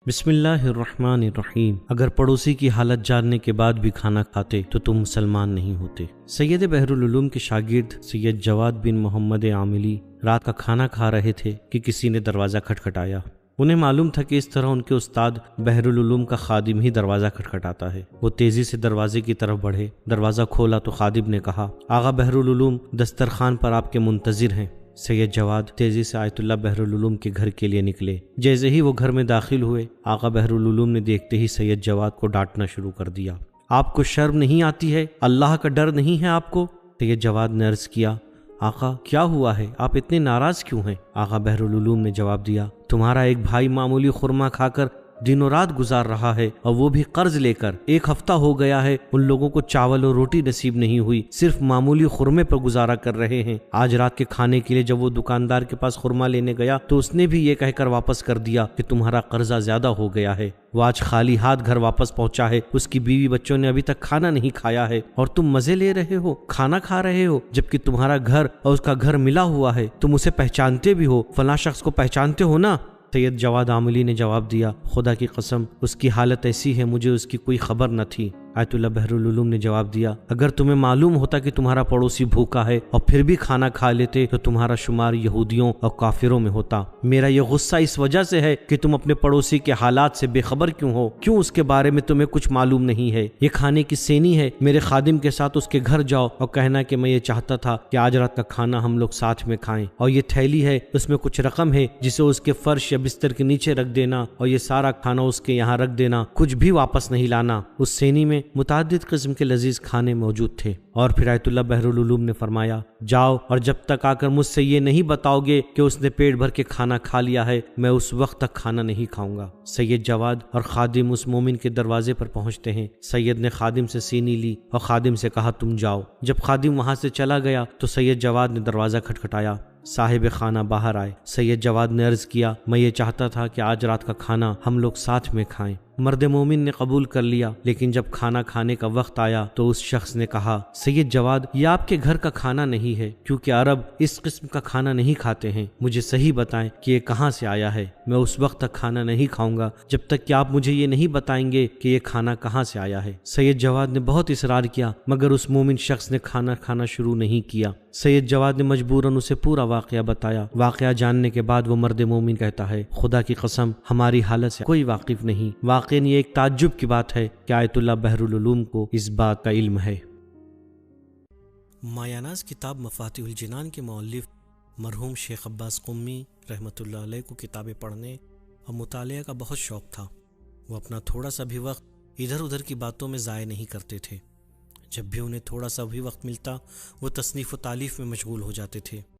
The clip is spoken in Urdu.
بسم اللہ الرحمن الرحیم۔ اگر پڑوسی کی حالت جاننے کے بعد بھی کھانا کھاتے تو تم مسلمان نہیں ہوتے۔ سید بحر العلوم کے شاگرد سید جواد بن محمد عاملی رات کا کھانا کھا رہے تھے کہ کسی نے دروازہ کھٹکھٹایا۔ انہیں معلوم تھا کہ اس طرح ان کے استاد بحر العلوم کا خادم ہی دروازہ کھٹکھٹاتا ہے۔ وہ تیزی سے دروازے کی طرف بڑھے، دروازہ کھولا تو خادم نے کہا، آغا بحر العلوم دسترخوان پر آپ کے منتظر ہیں۔ سید جواد تیزی سے آیت اللہ بحر العلوم کے گھر کے لیے نکلے۔ جیسے ہی وہ گھر میں داخل ہوئے، آغا بحر العلوم نے دیکھتے ہی سید جواد کو ڈانٹنا شروع کر دیا۔ آپ کو شرم نہیں آتی ہے؟ اللہ کا ڈر نہیں ہے آپ کو؟ سید جواد نے عرض کیا، آقا کیا ہوا ہے؟ آپ اتنے ناراض کیوں ہیں؟ آغا بحر العلوم نے جواب دیا، تمہارا ایک بھائی معمولی خرما کھا کر دنوں رات گزار رہا ہے، اور وہ بھی قرض لے کر۔ ایک ہفتہ ہو گیا ہے ان لوگوں کو چاول اور روٹی نصیب نہیں ہوئی، صرف معمولی خرمے پر گزارا کر رہے ہیں۔ آج رات کے کھانے کے لیے جب وہ دکاندار کے پاس خرما لینے گیا تو اس نے بھی یہ کہہ کر واپس کر دیا کہ تمہارا قرضہ زیادہ ہو گیا ہے۔ وہ آج خالی ہاتھ گھر واپس پہنچا ہے، اس کی بیوی بچوں نے ابھی تک کھانا نہیں کھایا ہے، اور تم مزے لے رہے ہو، کھانا کھا رہے ہو، جبکہ تمہارا گھر اور اس کا گھر ملا ہوا ہے۔ تم اسے پہچانتے بھی ہو، فلاں شخص کو پہچانتے ہو نا؟ سید جواد عاملی نے جواب دیا، خدا کی قسم اس کی حالت ایسی ہے مجھے اس کی کوئی خبر نہ تھی۔ آیت اللہ بحر العلوم نے جواب دیا، اگر تمہیں معلوم ہوتا کہ تمہارا پڑوسی بھوکا ہے اور پھر بھی کھانا کھا لیتے تو تمہارا شمار یہودیوں اور کافروں میں ہوتا۔ میرا یہ غصہ اس وجہ سے ہے کہ تم اپنے پڑوسی کے حالات سے بے خبر کیوں ہو؟ کیوں اس کے بارے میں تمہیں کچھ معلوم نہیں ہے؟ یہ کھانے کی سینی ہے، میرے خادم کے ساتھ اس کے گھر جاؤ اور کہنا کہ میں یہ چاہتا تھا کہ آج رات کا کھانا ہم لوگ ساتھ میں کھائیں، اور یہ تھیلی ہے، اس میں کچھ رقم ہے جسے اس کے فرش یا بستر کے نیچے رکھ دینا، اور یہ سارا کھانا اس کے یہاں رکھ دینا، کچھ بھی واپس نہیں لانا۔ اس سینی میں متعدد قسم کے لذیذ کھانے موجود تھے۔ اور پھر آیت اللہ بحر العلوم نے فرمایا، جاؤ اور جب تک آ کر مجھ سے یہ نہیں بتاؤ گے کہ اس نے پیٹ بھر کے کھانا کھا لیا ہے، میں اس وقت تک کھانا نہیں کھاؤں گا۔ سید جواد اور خادم اس مومن کے دروازے پر پہنچتے ہیں۔ سید نے خادم سے سینی لی اور خادم سے کہا، تم جاؤ۔ جب خادم وہاں سے چلا گیا تو سید جواد نے دروازہ کھٹکھٹایا۔ صاحب خانہ باہر آئے۔ سید جواد نے عرض کیا، میں یہ چاہتا تھا کہ آج رات کا کھانا ہم لوگ ساتھ میں کھائیں۔ مرد مومن نے قبول کر لیا، لیکن جب کھانا کھانے کا وقت آیا تو اس شخص نے کہا، سید جواد یہ آپ کے گھر کا کھانا نہیں ہے، کیونکہ عرب اس قسم کا کھانا نہیں کھاتے ہیں۔ مجھے صحیح بتائیں کہ یہ کہاں سے آیا ہے۔ میں اس وقت تک کھانا نہیں کھاؤں گا جب تک کہ آپ مجھے یہ نہیں بتائیں گے کہ یہ کھانا کہاں سے آیا ہے۔ سید جواد نے بہت اصرار کیا، مگر اس مومن شخص نے کھانا کھانا شروع نہیں کیا۔ سید جواد نے مجبوراً اسے پورا واقعہ بتایا۔ واقعہ جاننے کے بعد وہ مرد مومن کہتا ہے، خدا کی قسم ہماری حالت سے کوئی واقف نہیں۔ واقعی یہ ایک تعجب کی بات ہے کہ آیت اللہ بحر العلوم کو اس بات کا علم ہے۔ مایاناز کتاب مفاتیح الجنان کے مؤلف مرحوم شیخ عباس قمی رحمۃ اللہ علیہ کو کتابیں پڑھنے اور مطالعہ کا بہت شوق تھا۔ وہ اپنا تھوڑا سا بھی وقت ادھر ادھر کی باتوں میں ضائع نہیں کرتے تھے۔ جب بھی انہیں تھوڑا سا بھی وقت ملتا وہ تصنیف و تالیف میں مشغول ہو جاتے تھے۔